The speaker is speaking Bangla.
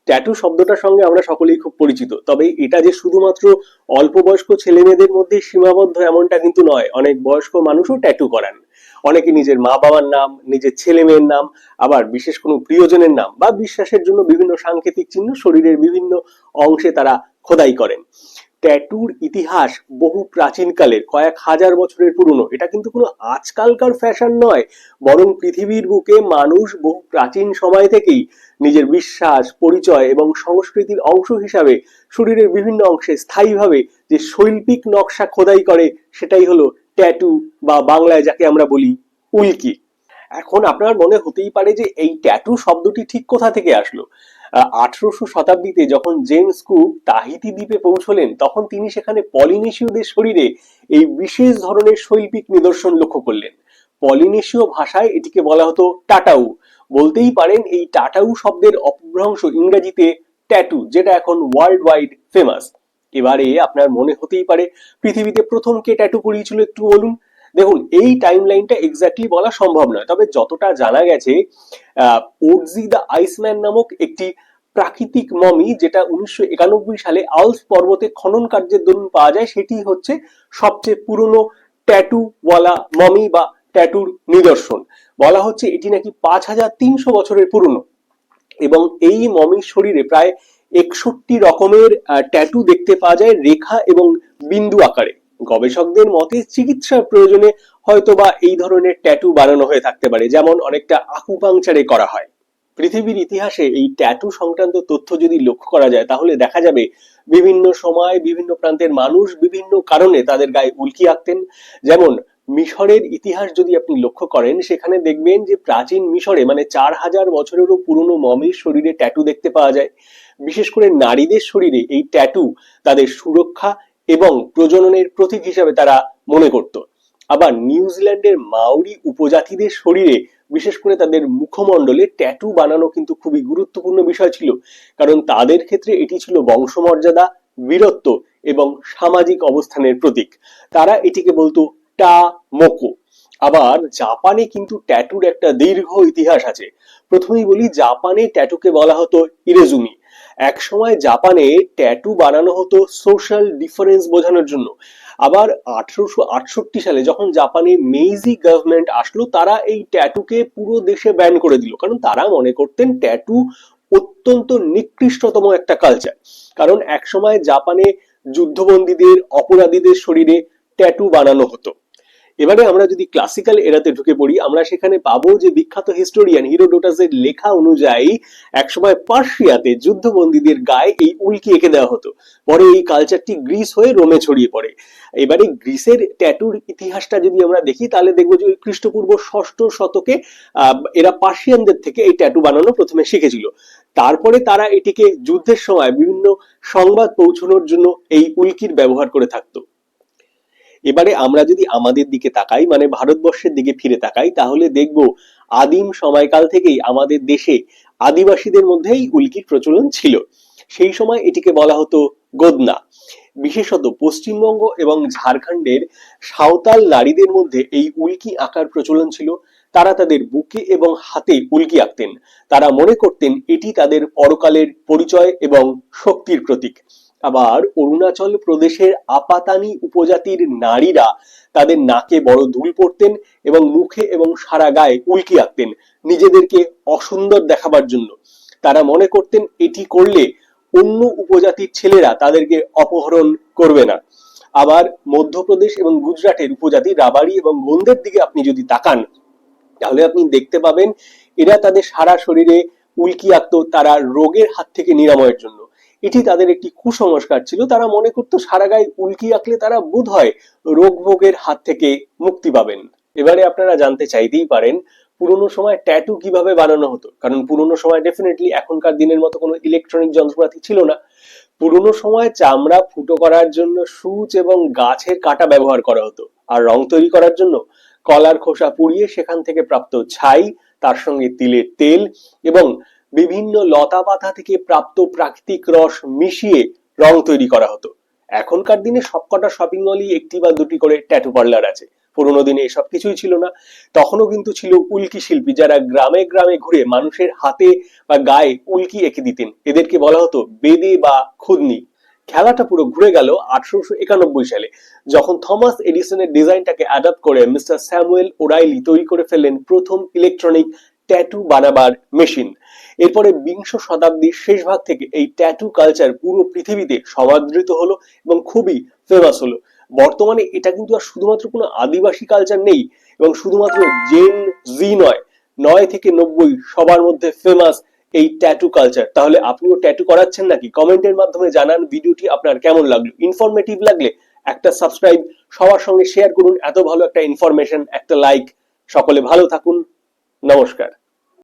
ট্যাটু শব্দটার সঙ্গে আমরা সকলেই খুব পরিচিত, তবে এটা যে শুধুমাত্র অল্প বয়স্ক ছেলে মেয়েদের মধ্যে সীমাবদ্ধ এমনটা কিন্তু নয়। অনেক বয়স্ক মানুষও ট্যাটু করান। অনেকে নিজের মা বাবার নাম, নিজের ছেলে মেয়ের নাম, আবার বিশেষ কোনো প্রিয়জনের নাম বা বিশ্বাসের জন্য বিভিন্ন সাংকেতিক চিহ্ন শরীরের বিভিন্ন অংশে তারা খোদাই করেন। ট্যাটুর ইতিহাস বহু প্রাচীনকালের, কয়েক হাজার বছরের পুরনো। এটা কিন্তু কোনো আজকালকার ফ্যাশন নয়, বরং পৃথিবীর বুকে মানুষ বহু প্রাচীন সময় থেকেই নিজের বিশ্বাস, পরিচয় এবং সংস্কৃতির অংশ হিসাবে শরীরের বিভিন্ন অংশে স্থায়ীভাবে যে শৈল্পিক নকশা খোদাই করে, সেটাই হলো ট্যাটু, বা বাংলায় যাকে আমরা বলি উল্কি। এখন আপনার মনে হতেই পারে যে এই ট্যাটু শব্দটি ঠিক কোথা থেকে আসলো। 1800 শতাব্দীতে যখন জেমস কুক তাহিতি দ্বীপে পৌঁছলেন, তখন তিনি সেখানে পলিনেশীয়দের শরীরে এই বিশেষ ধরনের শৈল্পিক নিদর্শন লক্ষ্য করলেন। পলিনেশীয় ভাষায় এটিকে বলা হতো টাটাউ। বলতেই পারেন এই টাটাউ শব্দের অপভ্রংশ ইংরেজিতে ট্যাটু, যেটা এখন ওয়ার্ল্ড ওয়াইড ফেমাস। এবারে আপনার মনে হতেই পারে, পৃথিবীতে প্রথম কে ট্যাটু করিয়েছিল একটু বলুন। দেখুন, এই টাইম লাইনটা এক্স্যাক্টলি বলা সম্ভব নয়, তবে যতটা জানা গেছে, ওডজি দ্য আইসম্যান নামক একটি প্রাকৃতিক মমি, যেটা 1991 সালে আল্পস পর্বতে খনন কার্যের দরুন পাওয়া যায়, সেটি হচ্ছে সবচেয়ে পুরনো ট্যাটু ওয়ালা মমি বা ট্যাটুর নিদর্শন। বলা হচ্ছে এটি নাকি 5300 বছরের পুরনো, এবং এই মমির শরীরে প্রায় 61 রকমের ট্যাটু দেখতে পাওয়া যায়, রেখা এবং বিন্দু আকারে। গবেষকদের মতে চিকিৎসার প্রয়োজনে হয়তোবা এই ধরনের ট্যাটু বানানো হয়ে থাকতে পারে, যেমন অনেকটা আকুপাংচারে করা হয়। পৃথিবীর ইতিহাসে এই ট্যাটু সংক্রান্ত তথ্য যদি লক্ষ্য করা যায়, তাহলে দেখা যাবে বিভিন্ন সময় বিভিন্ন প্রান্তের মানুষ বিভিন্ন কারণে তাদের গায়ে উল্কি আঁকতেন। যেমন মিশরের ইতিহাস যদি আপনি লক্ষ্য করেন, সেখানে দেখবেন যে প্রাচীন মিশরে মানে 4000 বছরেরও পুরনো মমির শরীরে ট্যাটু দেখতে পাওয়া যায়। বিশেষ করে নারীদের শরীরে এই ট্যাটু তাদের সুরক্ষা এবং প্রজননের প্রতীক হিসাবে তারা মনে করত। আবার নিউজিল্যান্ডের মাওরি উপজাতিদের শরীরে, বিশেষ করে তাদের মুখমণ্ডলে ট্যাটু বানানো কিন্তু খুবই গুরুত্বপূর্ণ বিষয় ছিল, কারণ তাদের ক্ষেত্রে এটি ছিল বংশমর্যাদা, বীরত্ব এবং সামাজিক অবস্থানের প্রতীক। তারা এটিকে বলতো টা মোকো। আবার জাপানে কিন্তু ট্যাটুর একটা দীর্ঘ ইতিহাস আছে। প্রথমেই বলি, জাপানে ট্যাটুকে বলা হতো ইরেজুমি। এক সময় জাপানে ট্যাটু বানানো হতো সোশ্যাল ডিফারেন্স বোঝানোর জন্য। আবার 1868 সালে যখন জাপানে মেইজি গভর্নমেন্ট আসলো, তারা এই ট্যাটুকে পুরো দেশে ব্যান করে দিল, কারণ তারা মনে করতেন ট্যাটু অত্যন্ত নিকৃষ্টতম একটা কালচার। কারণ একসময় জাপানে যুদ্ধবন্দীদের, অপরাধীদের শরীরে ট্যাটু বানানো হতো। এবারে আমরা যদি ক্লাসিক্যাল এরাতে ঢুকে পড়ি, আমরা সেখানে পাবো যে বিখ্যাত হিস্টোরিয়ান হিরোডোটাসের লেখা অনুযায়ী একসময় পার্সিয়াতে যুদ্ধবন্দীদের গায়ে এই উল্কি এঁকে দেওয়া হতো। পরে এই কালচারটি গ্রিস হয়ে রোমে ছড়িয়ে পড়ে। এবারে গ্রিসের ট্যাটুর ইতিহাসটা যদি আমরা দেখি, তাহলে দেখবো যে খ্রিস্টপূর্ব 6ষ্ঠ শতকে এরা পার্সিয়ানদের থেকে এই ট্যাটু বানানো প্রথমে শিখেছিল। তারপরে তারা এটিকে যুদ্ধের সময় বিভিন্ন সংবাদ পৌঁছানোর জন্য এই উল্কির ব্যবহার করে থাকতো। এবারে আমরা যদি আমাদের দিকে তাকাই, মানে ভারতবর্ষের দিকে ফিরে তাকাই, তাহলে দেখব আদিম সময়কাল থেকেই আমাদের দেশে আদিবাসীদের মধ্যে এই উল্কির প্রচলন ছিল। সেই সময় এটিকে বলা হতো গোদনা। বিশেষত পশ্চিমবঙ্গ এবং ঝাড়খণ্ডের সাঁওতাল নারীদের মধ্যে এই উল্কি আঁকার প্রচলন ছিল। তারা তাদের বুকে এবং হাতে উল্কি আঁকতেন। তারা মনে করতেন এটি তাদের পরকালের পরিচয় এবং শক্তির প্রতীক। আবার অরুণাচল প্রদেশের আপাতানি উপজাতির নারীরা তাদের নাকে বড় দুল পরতেন এবং মুখে এবং সারা গায়ে উল্কি আঁকতেন নিজেদেরকে অসুন্দর দেখাবার জন্য। তারা মনে করতেন এটি করলে অন্য উপজাতির ছেলেরা তাদেরকে অপহরণ করবে না। আবার মধ্যপ্রদেশ এবং গুজরাটের উপজাতি রাবাড়ি এবং গোন্ডের দিকে আপনি যদি তাকান, তাহলে আপনি দেখতে পাবেন এরা তাদের সারা শরীরে উল্কি আঁকতো তারা রোগের হাত থেকে নিরাময়ের জন্য। এটি তাদের একটি কুসংস্কার ছিল। তারা মনে করতো সারা গায়ে উল্কি আঁকলে তারা বোধহয় রোগ ভোগের হাত থেকে মুক্তি পাবেন। এবারে আপনারা জানতে চাইতেই পারেন পুরোনো সময় ট্যাটু কিভাবে বানানো হতো, কারণ পুরোনো সময় ডেফিনেটলি এখনকার দিনের মতো কোনো ইলেকট্রনিক যন্ত্রপাতি ছিল না। পুরোনো সময় চামড়া ফুটো করার জন্য সূচ এবং গাছের কাঁটা ব্যবহার করা হতো, আর রং তৈরি করার জন্য কলার খোসা পুড়িয়ে সেখান থেকে প্রাপ্ত ছাই, তার সঙ্গে তিলের তেল এবং বিভিন্ন লতা পাতা থেকে প্রাপ্ত প্রাকৃতিক রস মিশিয়ে রং তৈরি করা হতো। এখনকার দিনে সবকটা শপিং মলই একটি বা দুটি করে ট্যাটু পার্লার আছে। পুরোনো দিনে এসব কিছুই ছিল না। তখনও কিন্তু ছিল উল্কি শিল্পী, যারা গ্রামে গ্রামে ঘুরে মানুষের হাতে বা গায়ে উল্কি এঁকে দিতেন। এদেরকে বলা হতো বেদে বা খুদনি। খেলাটা পুরো ঘুরে গেল 1891 সালে, যখন থমাস এডিসনের ডিজাইনটাকে অ্যাডাপ্ট করে মিস্টার স্যামুয়েল ওরাইলি তৈরি করে ফেললেন প্রথম ইলেকট্রনিক ট্যাটু বানাবার মেশিন। এরপরে বিংশ শতাব্দীর শেষ ভাগ থেকে এই ট্যাটু কালচার পুরো পৃথিবীতে সমাদৃত হলো এবং খুবই ফেমাস হলো। বর্তমানে এটা কিন্তু আর শুধুমাত্র কোনো আদিবাসী কালচার নেই, এবং শুধুমাত্র জেন জি নয়, 9 থেকে 90 সবার মধ্যে ফেমাস এই ট্যাটু কালচার। তাহলে আপনিও ট্যাটু করাচ্ছেন নাকি? কমেন্টের মাধ্যমে জানান ভিডিওটি আপনার কেমন লাগলো। ইনফরমেটিভ লাগলে একটা সাবস্ক্রাইব, সবার সঙ্গে শেয়ার করুন এত ভালো একটা ইনফরমেশন, একটা লাইক। সকলে ভালো থাকুন, নমস্কার।